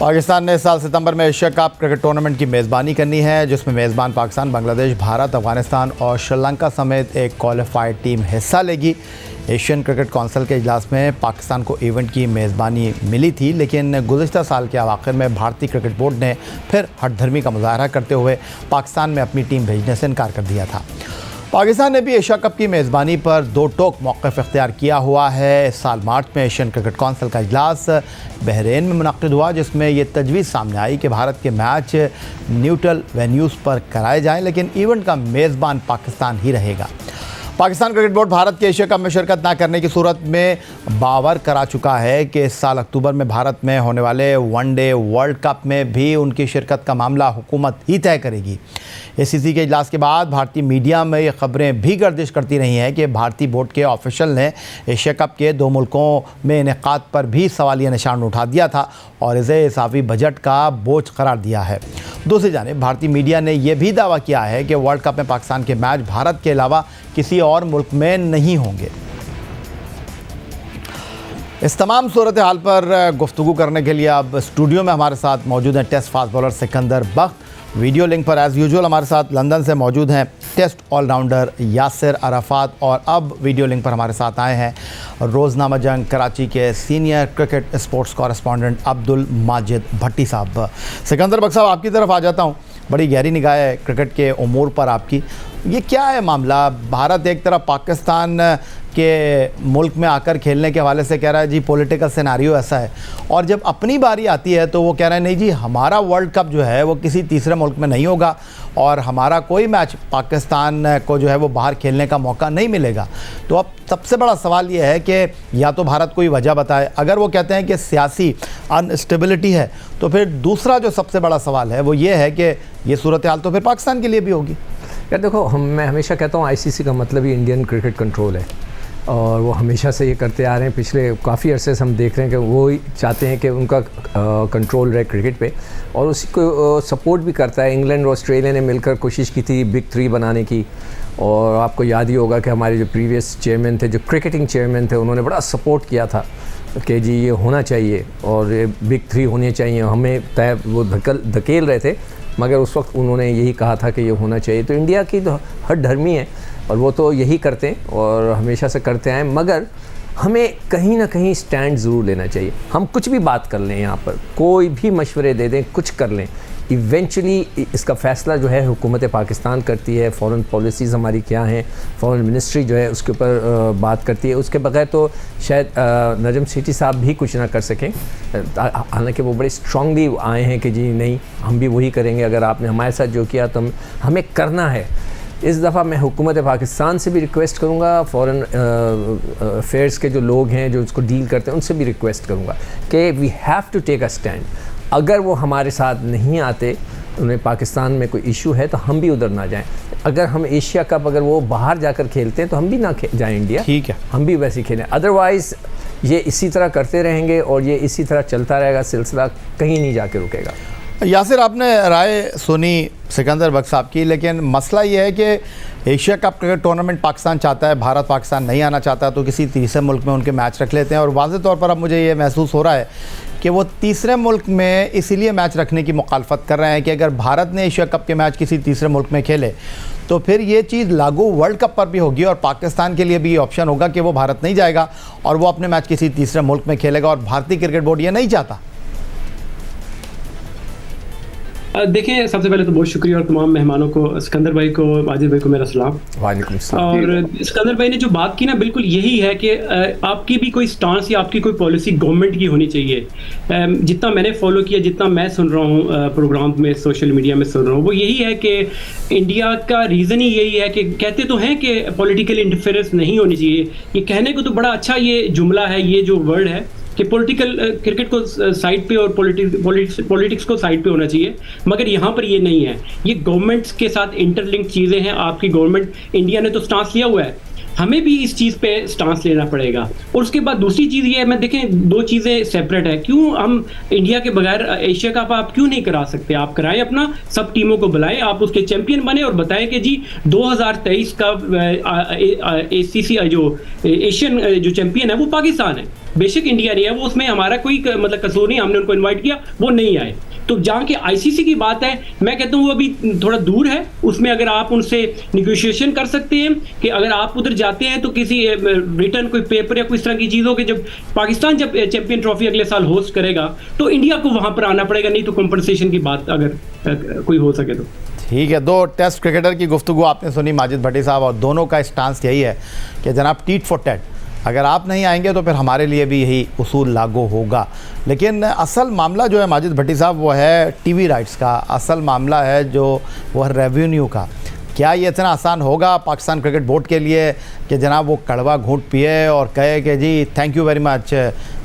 पाकिस्तान ने इस साल सितंबर में एशिया कप क्रिकेट टूर्नामेंट की मेज़बानी करनी है, जिसमें मेज़बान पाकिस्तान, बांग्लादेश, भारत, अफगानिस्तान और श्रीलंका समेत एक क्वालिफाइड टीम हिस्सा लेगी। एशियन क्रिकेट काउंसिल के इजलास में पाकिस्तान को इवेंट की मेज़बानी मिली थी, लेकिन गुज़िश्ता साल के अवाखिर में भारतीय क्रिकेट बोर्ड ने फिर हठधर्मी का मुजाहरा करते हुए पाकिस्तान में अपनी टीम भेजने से इनकार कर दिया था। पाकिस्तान ने भी एशिया कप की मेज़बानी पर दो टोक मौक़िफ़ इख्तियार किया हुआ है। इस साल मार्च में एशियन क्रिकेट काउंसिल का इजलास बहरीन में मुनक़िद हुआ, जिसमें ये तजवीज़ सामने आई कि भारत के मैच न्यूट्रल वेन्यूज़ पर कराए जाएं, लेकिन इवेंट का मेज़बान पाकिस्तान ही रहेगा। पाकिस्तान क्रिकेट बोर्ड भारत के एशिया कप में शिरकत न करने की सूरत में बावर करा चुका है कि इस साल अक्टूबर में भारत में होने वाले वनडे वर्ल्ड कप में भी उनकी शिरकत का मामला हुकूमत ही तय करेगी। एसीसी के इजलास के बाद भारतीय मीडिया में ये खबरें भी गर्दिश करती रही हैं कि भारतीय बोर्ड के ऑफिशियल ने एशिया कप के दो मुल्कों में इनेकाद पर भी सवालिया निशान उठा दिया था और इसे इजाफी बजट का बोझ करार दिया है। दूसरी जानिब भारतीय मीडिया ने यह भी दावा किया है कि वर्ल्ड कप में पाकिस्तान के मैच भारत के अलावा किसी और मुल्क में नहीं होंगे। इस तमाम सूरत हाल पर गुफ्तगू करने के लिए अब स्टूडियो में हमारे साथ मौजूद हैं टेस्ट फास्ट बॉलर सिकंदर बख्त। वीडियो लिंक पर एज़ यूजुअल हमारे साथ लंदन से मौजूद हैं टेस्ट ऑलराउंडर यासिर अराफात, और अब वीडियो लिंक पर हमारे साथ आए हैं रोज़नामा जंग कराची के senior cricket sports correspondent Abdul Majid Bhatti साहब। सिकंदर बख्त साहब, आपकी तरफ आ जाता हूँ। बड़ी गहरी निगाह है क्रिकेट के उमूर पर आपकी। ये क्या है मामला? भारत एक तरफ पाकिस्तान के मुल्क में आकर खेलने के हवाले से कह रहा है जी पॉलिटिकल सिनारियो ऐसा है, और जब अपनी बारी आती है तो वो कह रहे हैं नहीं जी हमारा वर्ल्ड कप जो है वो किसी तीसरे मुल्क में नहीं होगा और हमारा कोई मैच पाकिस्तान को जो है वो बाहर खेलने का मौका नहीं मिलेगा। तो अब सबसे बड़ा सवाल ये है कि या तो भारत कोई वजह बताए, अगर वो कहते हैं कि सियासी अनस्टेबिलिटी है, तो फिर दूसरा जो सबसे बड़ा सवाल है वो ये है कि ये सूरत हाल तो फिर पाकिस्तान के लिए भी होगी। यार देखो, मैं हमेशा कहता हूँ आईसीसी का मतलब ही इंडियन क्रिकेट कंट्रोल है, और वो हमेशा से ये करते आ रहे हैं। पिछले काफ़ी अरसे से हम देख रहे हैं कि वो ही चाहते हैं कि उनका कंट्रोल रहे क्रिकेट पे, और उसी को सपोर्ट भी करता है। इंग्लैंड और ऑस्ट्रेलिया ने मिलकर कोशिश की थी बिग 3 बनाने की, और आपको याद ही होगा कि हमारे जो प्रीवियस चेयरमैन थे, जो क्रिकेटिंग चेयरमैन थे, उन्होंने बड़ा सपोर्ट किया था कि जी ये होना चाहिए और ये बिग 3 होने चाहिए। हमें तय वो धकेल रहे थे, मगर उस वक्त उन्होंने यही कहा था कि ये होना चाहिए। तो इंडिया की तो हठधर्मी है और वो तो यही करते हैं और हमेशा से करते आए, मगर हमें कहीं ना कहीं स्टैंड ज़रूर लेना चाहिए। हम कुछ भी बात कर लें, यहाँ पर कोई भी मशवरे दे दें, कुछ कर लें, इवेंचुअली इसका फ़ैसला जो है हुकूमत पाकिस्तान करती है। फ़ॉरेन पॉलिसीज़ हमारी क्या हैं, फ़ॉरेन मिनिस्ट्री जो है उसके ऊपर बात करती है। उसके बगैर तो शायद नजम सेठी साहब भी कुछ ना कर सकें, हालांकि वो बड़े स्ट्रांगली आए हैं कि जी नहीं हम भी वही करेंगे, अगर आपने हमारे साथ जो किया तो हमें करना है। इस दफ़ा मैं हुकूमत पाकिस्तान से भी रिक्वेस्ट करूँगा, फ़ॉरेन अफेयर्स के जो लोग हैं जो उसको डील करते हैं उनसे भी रिक्वेस्ट करूँगा कि we have to take a stand. अगर वो हमारे साथ नहीं आते, उन्हें पाकिस्तान में कोई इशू है तो हम भी उधर ना जाएं। अगर हम एशिया कप अगर वो बाहर जाकर खेलते हैं तो हम भी ना जाएं इंडिया, ठीक है, हम भी वैसे खेलें। अदरवाइज़ ये इसी तरह करते रहेंगे और ये इसी तरह चलता रहेगा, सिलसिला कहीं नहीं जाके रुकेगा। यासिर, आपने राय सुनी सिकंदर बख्त साहब की, लेकिन मसला ये है कि Asia cup cricket tournament Pakistan चाहता है, भारत पाकिस्तान नहीं आना चाहता, तो किसी तीसरे मुल्क में उनके मैच रख लेते हैं। और वाज़ेह तौर पर अब मुझे ये महसूस हो रहा है कि वो तीसरे मुल्क में इसीलिए मैच रखने की मुखालफत कर रहे हैं कि अगर भारत ने एशिया कप के मैच किसी तीसरे मुल्क में खेले तो फिर ये चीज़ लागू वर्ल्ड कप पर भी होगी और पाकिस्तान के लिए भी ऑप्शन होगा कि वो भारत नहीं जाएगा और वो अपने मैच किसी तीसरे मुल्क में खेलेगा, और भारतीय क्रिकेट बोर्ड ये नहीं चाहता। देखें, सबसे पहले तो बहुत शुक्रिया और तमाम मेहमानों को, सिकंदर भाई को, वाजिद भाई को मेरा सलाम। वालेकुम सलाम। और सिकंदर भाई ने जो बात की ना, बिल्कुल यही है कि आपकी भी कोई स्टांस या आपकी कोई पॉलिसी गवर्नमेंट की होनी चाहिए। जितना मैंने फॉलो किया, जितना मैं सुन रहा हूँ प्रोग्राम में, सोशल मीडिया में सुन रहा हूँ, वो यही है कि इंडिया का रीज़न ही यही है कि कहते तो हैं कि पॉलिटिकल इंटरफेरेंस नहीं होनी चाहिए। ये कहने को तो बड़ा अच्छा ये जुमला है, ये जो वर्ड है कि पॉलिटिकल क्रिकेट को साइड पे और पॉलिटिक्स को साइड पे होना चाहिए, मगर यहाँ पर ये नहीं है। ये गवर्नमेंट्स के साथ इंटरलिंक चीज़ें हैं। आपकी गवर्नमेंट, इंडिया ने तो स्टांस लिया हुआ है, हमें भी इस चीज़ पे स्टांस लेना पड़ेगा। और उसके बाद दूसरी चीज़ ये है, मैं देखें दो चीज़ें सेपरेट है, क्यों हम इंडिया के बगैर एशिया कप आप क्यों नहीं करा सकते? आप कराएं अपना, सब टीमों को बुलाएं, आप उसके चैंपियन बने और बताएं कि जी 2023 का ACC जो एशियन जो चैंपियन है वो पाकिस्तान है, बेशक इंडिया नहीं है, वो उसमें हमारा कोई मतलब कसूर नहीं, हमने उनको इन्वाइट किया, वो नहीं आए। तो जहाँ की ICC की बात है, मैं कहता हूँ वो अभी थोड़ा दूर है, उसमें अगर आप उनसे निगोशिएशन कर सकते हैं कि अगर आप उधर जाते हैं तो किसी रिटर्न कोई पेपर या कोई इस तरह की चीज़ हो कि जब पाकिस्तान जब चैंपियन ट्रॉफी अगले साल होस्ट करेगा तो इंडिया को वहाँ पर आना पड़ेगा, नहीं तो कंपनसेशन की बात अगर कोई हो सके तो। ठीक है, दो टेस्ट क्रिकेटर की गुफ्तगू आपने सुनी माजिद भट्टी साहब, और दोनों का स्टांस यही है कि जनाब टीट फॉर टैट, अगर आप नहीं आएंगे तो फिर हमारे लिए भी यही उसूल लागू होगा। लेकिन असल मामला जो है माजिद भट्टी साहब वो है टीवी राइट्स का, असल मामला है जो वो है रेवेन्यू का। क्या ये इतना आसान होगा पाकिस्तान क्रिकेट बोर्ड के लिए कि जनाब वो कड़वा घूंट पिए और कहे कि जी थैंक यू वेरी मच,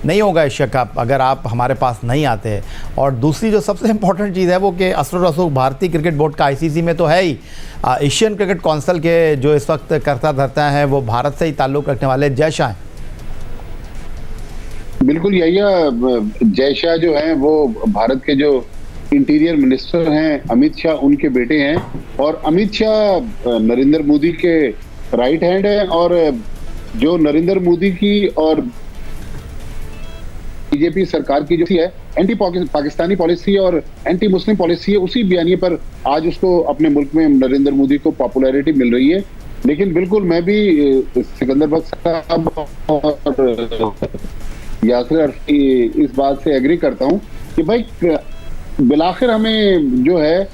नहीं होगा एशिया कप अगर आप हमारे पास नहीं आते। और दूसरी जो सबसे इम्पोर्टेंट चीज़ है वो कि असर रसूख भारतीय क्रिकेट बोर्ड का ICC में तो है ही, एशियन क्रिकेट काउंसिल के जो इस वक्त करता धरता हैं वो भारत से ही ताल्लुक़ रखने वाले जय शाह हैं। बिल्कुल जय शाह जो हैं वो भारत के जो इंटीरियर मिनिस्टर हैं अमित शाह उनके बेटे हैं, और अमित शाह नरेंद्र मोदी के राइट हैंड हैं, और जो नरेंद्र मोदी की और बीजेपी सरकार की जो है एंटी पाकिस्तानी पॉलिसी और एंटी मुस्लिम पॉलिसी है, उसी बयानिए पर आज उसको अपने मुल्क में नरेंद्र मोदी को पॉपुलैरिटी मिल रही है। लेकिन बिल्कुल मैं भी सिकंदर बख्श साहब और यासिर अरफी इस बात से एग्री करता हूं कि भाई बिलाखिर हमें जो है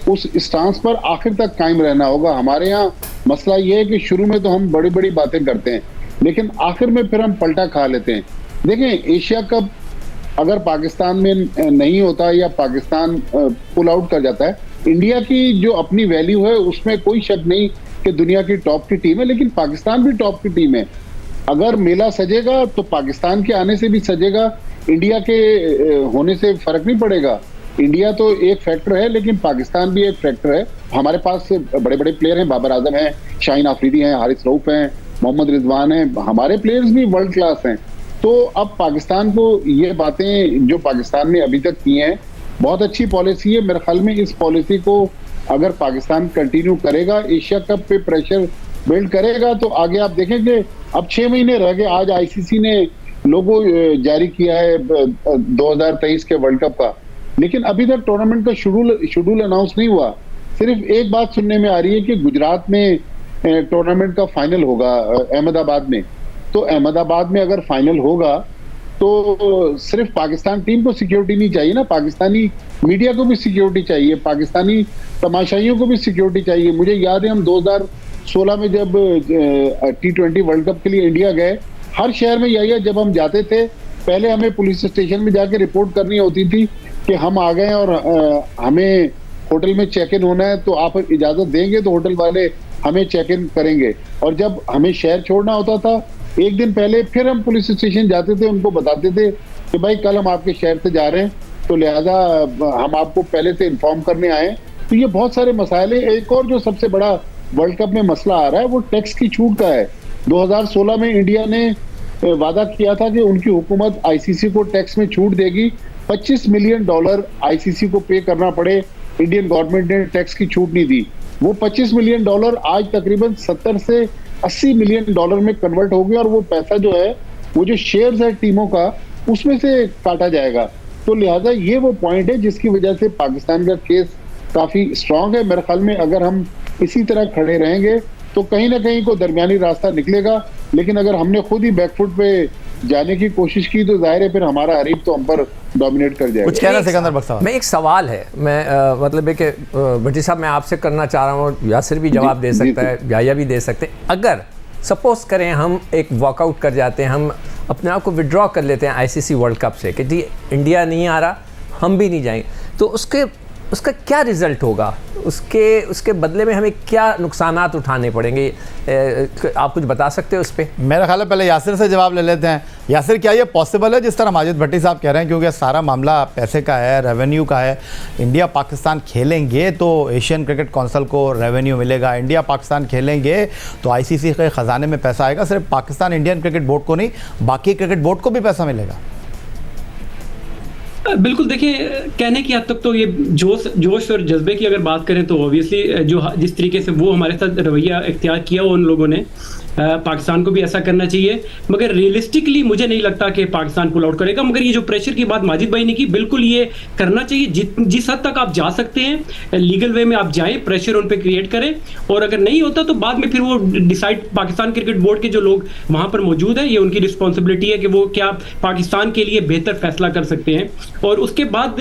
उस स्टांस पर आखिर तक कायम रहना होगा। हमारे यहाँ मसला ये है कि शुरू में तो हम बड़ी बड़ी बातें करते हैं लेकिन आखिर में फिर हम पलटा खा लेते हैं। देखें, एशिया कप अगर पाकिस्तान में नहीं होता या पाकिस्तान पुल आउट कर जाता है, इंडिया की जो अपनी वैल्यू है उसमें कोई शक नहीं कि दुनिया की टॉप की टीम है, लेकिन पाकिस्तान भी टॉप की टीम है। अगर मेला सजेगा तो पाकिस्तान के आने से भी सजेगा, इंडिया के होने से फर्क नहीं पड़ेगा। इंडिया तो एक फैक्टर है लेकिन पाकिस्तान भी एक फैक्टर है। हमारे पास बड़े बड़े प्लेयर हैं, बाबर आजम हैं, शाहीन आफरीदी हैं, हारिस रऊफ हैं, मोहम्मद रिजवान हैं, हमारे प्लेयर्स भी वर्ल्ड क्लास हैं। तो अब पाकिस्तान को ये बातें जो पाकिस्तान ने अभी तक की हैं, बहुत अच्छी पॉलिसी है। मेरे ख्याल में इस पॉलिसी को अगर पाकिस्तान कंटिन्यू करेगा, एशिया कप पे प्रेशर बिल्ड करेगा, तो आगे आप देखेंगे अब 6 महीने रह गए। आज ICC ने लोगो जारी किया है 2023 के वर्ल्ड कप का, लेकिन अभी तक टूर्नामेंट का शेड्यूल अनाउंस नहीं हुआ। सिर्फ एक बात सुनने में आ रही है कि गुजरात में टूर्नामेंट का फाइनल होगा अहमदाबाद में। तो अहमदाबाद में अगर फाइनल होगा तो सिर्फ पाकिस्तान टीम को सिक्योरिटी नहीं चाहिए ना, पाकिस्तानी मीडिया को भी सिक्योरिटी चाहिए, पाकिस्तानी तमाशाइयों को भी सिक्योरिटी चाहिए। मुझे याद है हम 2016 में जब T20 वर्ल्ड कप के लिए इंडिया गए, हर शहर में यही है, जब हम जाते थे पहले हमें पुलिस स्टेशन में जाके रिपोर्ट करनी होती थी कि हम आ गए और हमें होटल में चेक इन होना है, तो आप इजाजत देंगे तो होटल वाले हमें चेक इन करेंगे। और जब हमें शहर छोड़ना होता था एक दिन पहले फिर हम पुलिस स्टेशन जाते थे, उनको बताते थे कि भाई कल हम आपके शहर से जा रहे हैं, तो लिहाजा हम आपको पहले से इन्फॉर्म करने आए। तो ये बहुत सारे मसाइल हैं। एक और जो सबसे बड़ा वर्ल्ड कप में मसला आ रहा है वो टैक्स की छूट का है। 2016 में इंडिया ने वादा किया था कि उनकी हुकूमत ICC को टैक्स में छूट देगी, $25 मिलियन ICC को पे करना पड़े। इंडियन गवर्नमेंट ने टैक्स की छूट नहीं दी। वो $25 मिलियन आज तकरीबन 70 से 80 मिलियन डॉलर में कन्वर्ट हो गया, और वो पैसा जो है वो जो शेयर्स है टीमों का उसमें से काटा जाएगा। तो लिहाजा ये वो पॉइंट है जिसकी वजह से पाकिस्तान का केस काफी स्ट्रांग है। मेरे ख्याल में अगर हम इसी तरह खड़े रहेंगे तो कहीं ना कहीं को दरमियानी रास्ता निकलेगा, लेकिन अगर हमने खुद ही बैकफुट पे जाने की कोशिश की तो जाहिर है फिर हमारा हरीफ तो हम पर डोमिनेट कर जाएगा। कुछ कहना सिकंदर बख्श साहब? मैं एक सवाल है, मैं मतलब है कि भट्टी साहब मैं आपसे करना चाह रहा हूँ, यासिर भी जवाब दे सकता है, याया भी दे सकते हैं। अगर सपोज करें हम एक वॉकआउट कर जाते हैं, हम अपने आप को विड्रॉ कर लेते हैं ICC वर्ल्ड कप से कि जी इंडिया नहीं आ रहा, हम भी नहीं जाएंगे, तो उसके उसका क्या रिज़ल्ट होगा, उसके बदले में हमें क्या नुकसानात उठाने पड़ेंगे, आप कुछ बता सकते हो उस पर? मेरा ख्याल है पहले यासिर से जवाब ले लेते हैं। यासिर, क्या ये पॉसिबल है जिस तरह माजिद भट्टी साहब कह रहे हैं, क्योंकि सारा मामला पैसे का है, रेवेन्यू का है। इंडिया पाकिस्तान खेलेंगे तो एशियन क्रिकेट काउंसिल को रेवेन्यू मिलेगा, इंडिया पाकिस्तान खेलेंगे तो आईसीसी के ख़जाने में पैसा आएगा, सिर्फ पाकिस्तान इंडियन क्रिकेट बोर्ड को नहीं बाकी क्रिकेट बोर्ड को भी पैसा मिलेगा। बिल्कुल, देखिए कहने की हद तक तो ये जोश और जज्बे की अगर बात करें तो ऑब्वियसली जिस तरीके से वो हमारे साथ रवैया इख्तियार किया उन लोगों ने, पाकिस्तान को भी ऐसा करना चाहिए। मगर रियलिस्टिकली मुझे नहीं लगता कि पाकिस्तान पुल आउट करेगा। मगर ये जो प्रेशर की बात माजिद भाई ने की, बिल्कुल ये करना चाहिए। जिस हद तक आप जा सकते हैं लीगल वे में आप जाएं, प्रेशर उन पे क्रिएट करें, और अगर नहीं होता तो बाद में फिर वो डिसाइड, पाकिस्तान क्रिकेट बोर्ड के जो लोग वहां पर मौजूद हैं, ये उनकी रिस्पॉन्सिबिलिटी है कि वो क्या पाकिस्तान के लिए बेहतर फैसला कर सकते हैं। और उसके बाद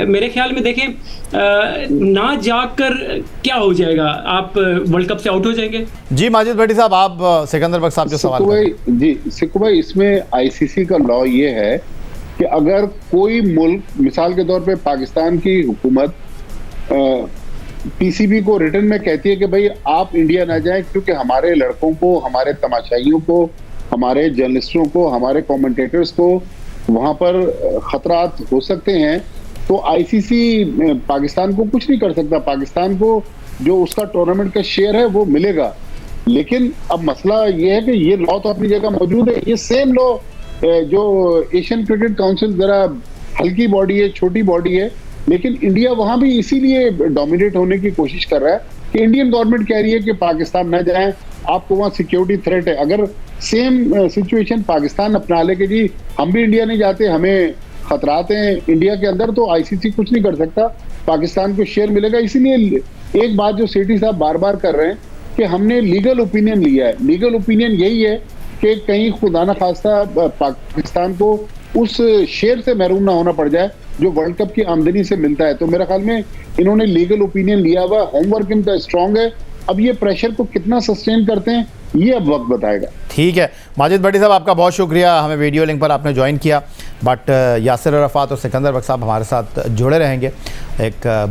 मेरे ख्याल में देखें, ना जाकर क्या हो जाएगा, आप वर्ल्ड कप से आउट हो जाएंगे। जी माजिद भट्टी साहब, आप सिकंदर बख्श साहब जो सवाल सिक्कू भाई, इसमें आईसीसी का लॉ ये है कि अगर कोई मुल्क, मिसाल के तौर पे पाकिस्तान की हुकूमत पीसीबी को रिटर्न में कहती है कि भाई आप इंडिया ना जाएं क्योंकि हमारे लड़कों को, हमारे तमाशाइयों को, हमारे जर्नलिस्टों को, हमारे कमेंटेटर्स को वहां पर खतरात हो सकते हैं, तो आईसीसी पाकिस्तान को कुछ नहीं कर सकता। पाकिस्तान को जो उसका टूर्नामेंट का शेयर है वो मिलेगा। लेकिन अब मसला ये है कि ये लॉ तो अपनी जगह मौजूद है। ये सेम लॉ जो एशियन क्रिकेट काउंसिल जरा हल्की बॉडी है, छोटी बॉडी है, लेकिन इंडिया वहां भी इसीलिए डोमिनेट होने की कोशिश कर रहा है कि इंडियन गवर्नमेंट कह रही है कि पाकिस्तान न जाए, आपको वहां सिक्योरिटी थ्रेट है। अगर सेम सिचुएशन पाकिस्तान अपना ले कि जी हम भी इंडिया नहीं जाते, हमें खतराते हैं इंडिया के अंदर, तो आईसीसी कुछ नहीं कर सकता, पाकिस्तान को शेयर मिलेगा। इसीलिए एक बात जो सेठी साहब बार बार कर रहे हैं कि हमने लीगल ओपिनियन लिया है। लीगल ओपिनियन यही है कि कहीं खुदा न खास्ता पाकिस्तान को उस शेयर से महरूम ना होना पड़ जाए जो वर्ल्ड कप की आमदनी से मिलता है। तो मेरे ख्याल में इन्होंने लीगल ओपिनियन लिया हुआ, होमवर्क इनका स्ट्रांग है। अब ये प्रेशर को कितना सस्टेन करते हैं ये अब वक्त बताएगा। ठीक है माजिद भट्टी साहब, आपका बहुत शुक्रिया, हमें वीडियो लिंक पर आपने ज्वाइन किया। बट यासिर अरफात और सिकंदर बख्श साहब हमारे साथ जुड़े रहेंगे। एक